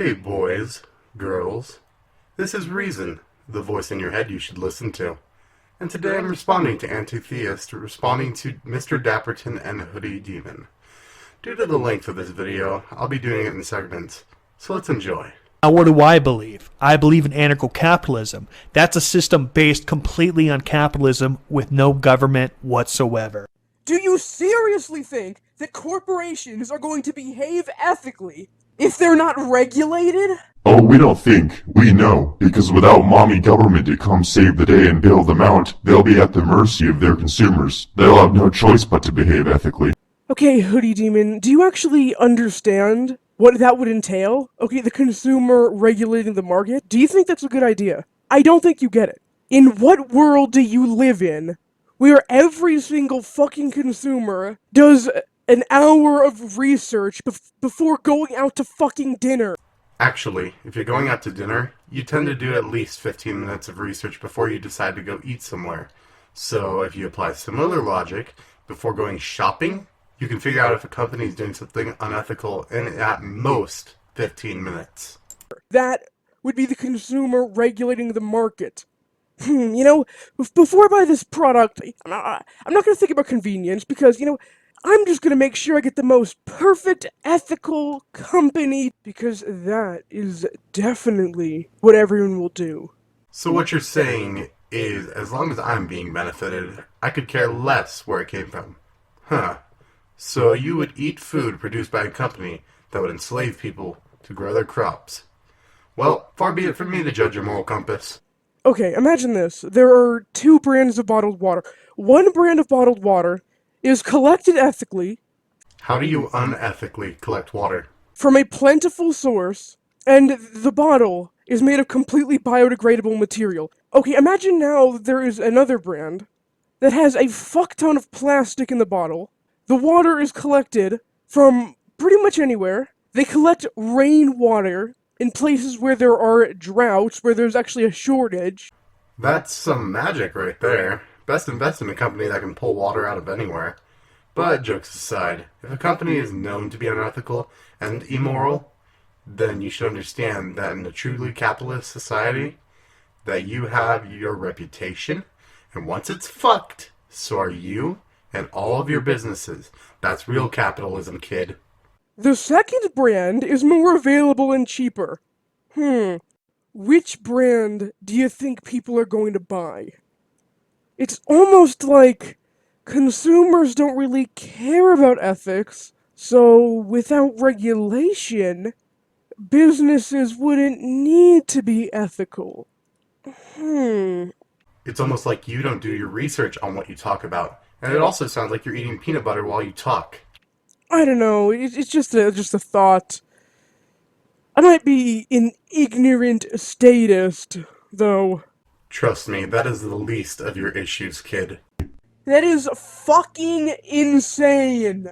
Hey boys, girls, this is Reason, the voice in your head you should listen to. And today I'm responding to Anti-Theist, responding to Mr. Dapperton and Hoodie Demon. Due to the length of this video, I'll be doing it in segments, so let's enjoy. Now, what do I believe? I believe in anarcho-communism. That's a system based completely on capitalism with no government whatsoever. Do you seriously think that corporations are going to behave ethically if they're not regulated? Oh, we don't think. We know. Because without mommy government to come save the day and bail them out, they'll be at the mercy of their consumers. They'll have no choice but to behave ethically. Okay, Hoodie Demon, do you actually understand what that would entail? Okay, the consumer regulating the market? Do you think that's a good idea? I don't think you get it. In what world do you live in where every single fucking consumer does an hour of research before going out to fucking dinner? Actually, if you're going out to dinner, you tend to do at least 15 minutes of research before you decide to go eat somewhere. So if you apply similar logic before going shopping, you can figure out if a company is doing something unethical in at most 15 minutes. That would be the consumer regulating the market. Before I buy this product, I'm not going to think about convenience because, I'm just going to make sure I get the most perfect ethical company because that is definitely what everyone will do. So what you're saying is, as long as I'm being benefited, I could care less where it came from. Huh. So you would eat food produced by a company that would enslave people to grow their crops. Well, far be it from me to judge your moral compass. Okay, imagine this. There are two brands of bottled water. One brand of bottled water is collected ethically. How do you unethically collect water? From a plentiful source, and the bottle is made of completely biodegradable material. Okay, imagine now there is another brand that has a fuck ton of plastic in the bottle. The water is collected from pretty much anywhere. They collect rainwater in places where there are droughts, where there's actually a shortage. That's some magic right there. Best invest in a company that can pull water out of anywhere. But jokes aside, if a company is known to be unethical and immoral, then you should understand that in a truly capitalist society, that you have your reputation, and once it's fucked, so are you and all of your businesses. That's real capitalism, kid. The second brand is more available and cheaper. Which brand do you think people are going to buy? It's almost like consumers don't really care about ethics, so without regulation, businesses wouldn't need to be ethical. It's almost like you don't do your research on what you talk about. And it also sounds like you're eating peanut butter while you talk. I don't know, it's just a thought. I might be an ignorant statist, though. Trust me, that is the least of your issues, kid. That is fucking insane!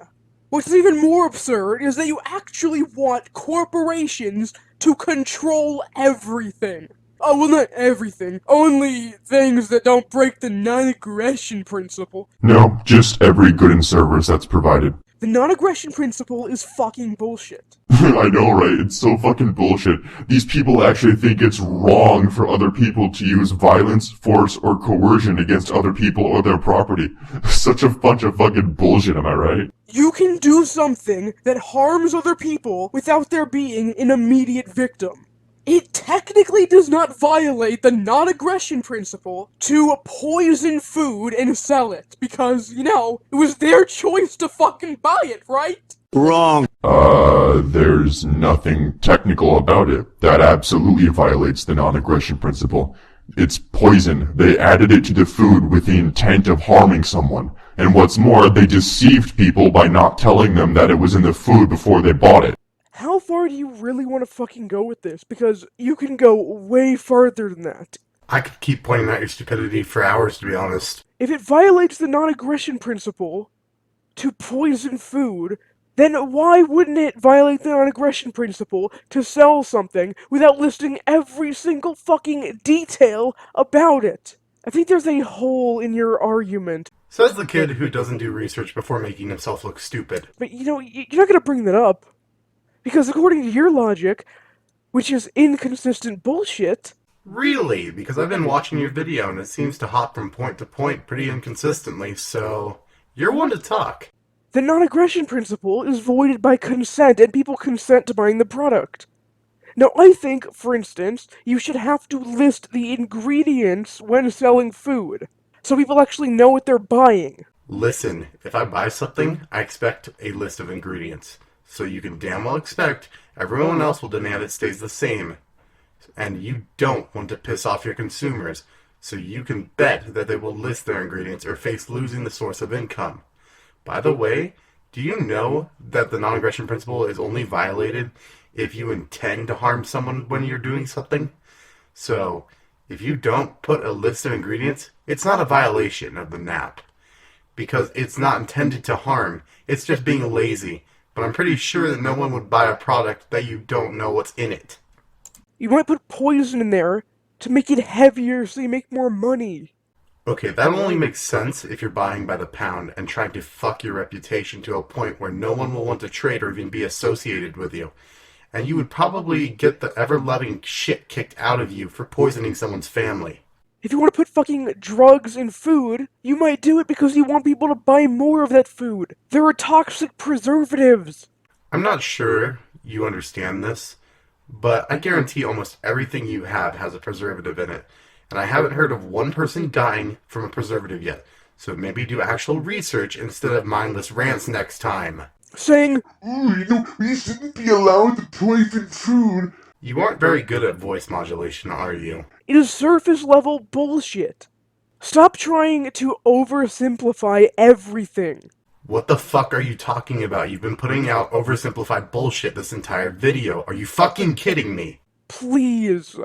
What's even more absurd is that you actually want corporations to control everything. Oh, well, not everything. Only things that don't break the non-aggression principle. No, just every good in service that's provided. The non-aggression principle is fucking bullshit. I know, right? It's so fucking bullshit. These people actually think it's wrong for other people to use violence, force, or coercion against other people or their property. Such a bunch of fucking bullshit, am I right? You can do something that harms other people without there being an immediate victim. It technically does not violate the non-aggression principle to poison food and sell it, because, it was their choice to fucking buy it, right? Wrong. There's nothing technical about it. That absolutely violates the non-aggression principle. It's poison. They added it to the food with the intent of harming someone. And what's more, they deceived people by not telling them that it was in the food before they bought it. How far do you really want to fucking go with this? Because you can go way farther than that. I could keep pointing out your stupidity for hours, to be honest. If it violates the non-aggression principle to poison food, then why wouldn't it violate the non-aggression principle to sell something without listing every single fucking detail about it? I think there's a hole in your argument. Says the kid who doesn't do research before making himself look stupid. But you're not gonna bring that up. Because according to your logic, which is inconsistent bullshit. Really? Because I've been watching your video and it seems to hop from point to point pretty inconsistently, so you're one to talk. The non-aggression principle is voided by consent, and people consent to buying the product. Now, I think, for instance, you should have to list the ingredients when selling food, so people actually know what they're buying. Listen, if I buy something, I expect a list of ingredients. So you can damn well expect everyone else will demand it stays the same. And you don't want to piss off your consumers, so you can bet that they will list their ingredients or face losing the source of income. By the way, do you know that the non-aggression principle is only violated if you intend to harm someone when you're doing something? So, if you don't put a list of ingredients, it's not a violation of the NAP. Because it's not intended to harm, it's just being lazy. But I'm pretty sure that no one would buy a product that you don't know what's in it. You might put poison in there to make it heavier so you make more money. Okay, that only makes sense if you're buying by the pound and trying to fuck your reputation to a point where no one will want to trade or even be associated with you. And you would probably get the ever-loving shit kicked out of you for poisoning someone's family. If you want to put fucking drugs in food, you might do it because you want people to buy more of that food. There are toxic preservatives. I'm not sure you understand this, but I guarantee almost everything you have has a preservative in it. And I haven't heard of one person dying from a preservative yet. So maybe do actual research instead of mindless rants next time. Saying, we shouldn't be allowed to poison food. You aren't very good at voice modulation, are you? it is surface level bullshit. Stop trying to oversimplify everything. What the fuck are you talking about? You've been putting out oversimplified bullshit this entire video. Are you fucking kidding me? Please.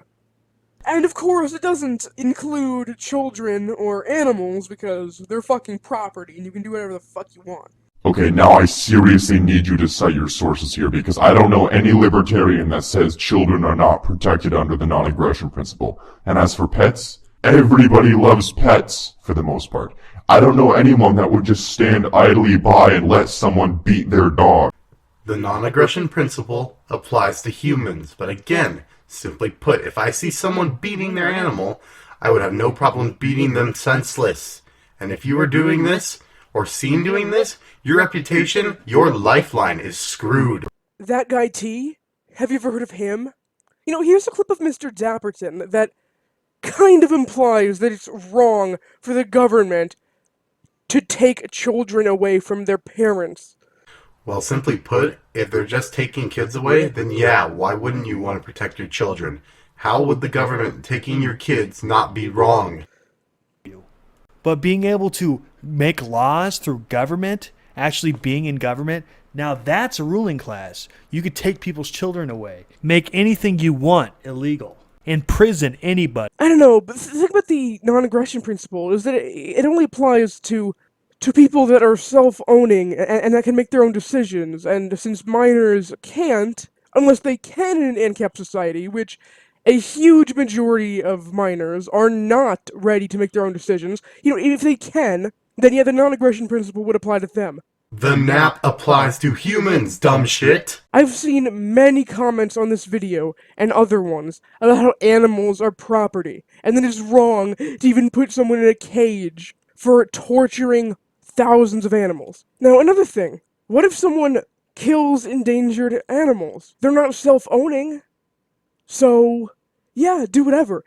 And of course, it doesn't include children or animals because they're fucking property and you can do whatever the fuck you want. Okay, now I seriously need you to cite your sources here because I don't know any libertarian that says children are not protected under the non-aggression principle. And as for pets, everybody loves pets for the most part. I don't know anyone that would just stand idly by and let someone beat their dog. The non-aggression principle applies to humans, but again, simply put, if I see someone beating their animal, I would have no problem beating them senseless. And if you were doing this, or seen doing this, your reputation, your lifeline is screwed. That guy T? Have you ever heard of him? You know, here's a clip of Mr. Dapperton that kind of implies that it's wrong for the government to take children away from their parents. Well, simply put, if they're just taking kids away, then yeah, why wouldn't you want to protect your children? How would the government taking your kids not be wrong? But being able to make laws through government, actually being in government, now that's a ruling class. You could take people's children away, make anything you want illegal, imprison anybody. I don't know, but the thing about the non-aggression principle is that it only applies to people that are self-owning and that can make their own decisions, and since minors can't, unless they can in an ANCAP society, which a huge majority of minors are not ready to make their own decisions, you know, if they can, then yeah, the non-aggression principle would apply to them. The NAP applies to humans, dumb shit. I've seen many comments on this video, and other ones, about how animals are property, and that it's wrong to even put someone in a cage for torturing thousands of animals. Now, another thing, what if someone kills endangered animals? They're not self-owning. So, yeah, do whatever.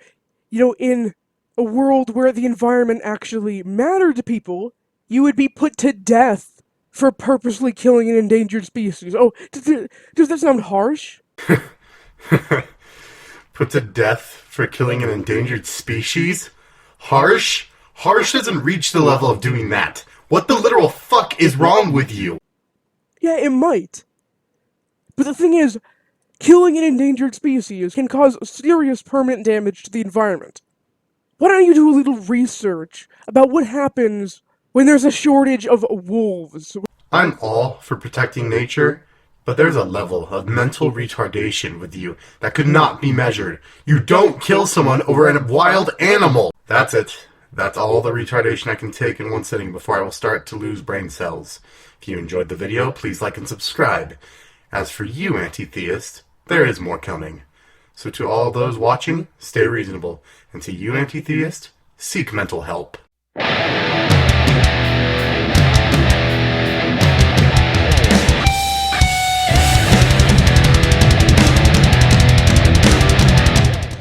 You know, in a world where the environment actually mattered to people, you would be put to death for purposely killing an endangered species. Oh, does that sound harsh? Put to death for killing an endangered species? Harsh? Harsh doesn't reach the level of doing that. What the literal fuck is wrong with you? Yeah, it might. But the thing is, killing an endangered species can cause serious permanent damage to the environment. Why don't you do a little research about what happens when there's a shortage of wolves? I'm all for protecting nature, but there's a level of mental retardation with you that could not be measured. You don't kill someone over a wild animal. That's it. That's all the retardation I can take in one sitting before I will start to lose brain cells. If you enjoyed the video, please like and subscribe. As for you, Anti-Theist, there is more coming. So to all those watching, stay reasonable. And to you, anti-theist, seek mental help.